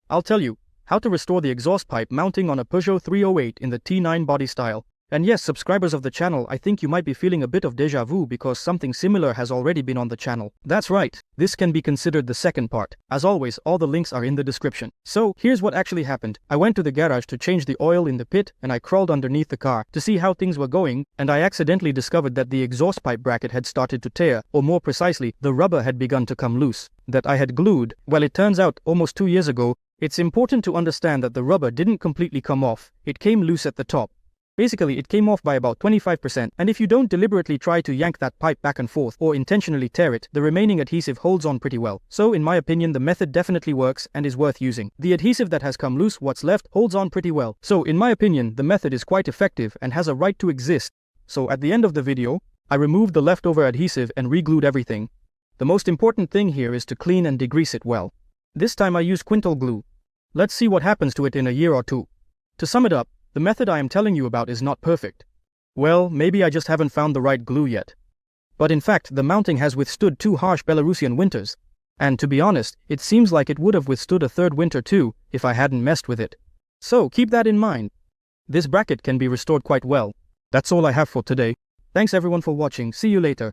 I'll tell you how to restore the exhaust pipe mounting on a Peugeot 308 in the T9 body style. And yes, subscribers of the channel, I think you might be feeling a bit of deja vu because something similar has already been on the channel. That's right, this can be considered the second part. As always, all the links are in the description. So, here's what actually happened. I went to the garage to change the oil in the pit and I crawled underneath the car to see how things were going, and I accidentally discovered that the exhaust pipe bracket had started to tear, or more precisely, the rubber had begun to come loose. That I had glued, well, it turns out almost 2 years ago. It's important to understand that the rubber didn't completely come off, it came loose at the top. Basically, it came off by about 25%, and if you don't deliberately try to yank that pipe back and forth or intentionally tear it, the remaining adhesive holds on pretty well. So in my opinion, the method definitely works and is worth using. The adhesive that has come loose, what's left, holds on pretty well. So in my opinion, the method is quite effective and has a right to exist. So at the end of the video, I removed the leftover adhesive and re-glued everything. The most important thing here is to clean and degrease it well. This time I used quintal glue. Let's see what happens to it in a year or two. To sum it up, the method I am telling you about is not perfect. Well, maybe I just haven't found the right glue yet. But in fact, the mounting has withstood 2 harsh Belarusian winters. And to be honest, it seems like it would have withstood a 3rd winter too, if I hadn't messed with it. So keep that in mind. This bracket can be restored quite well. That's all I have for today. Thanks everyone for watching, see you later.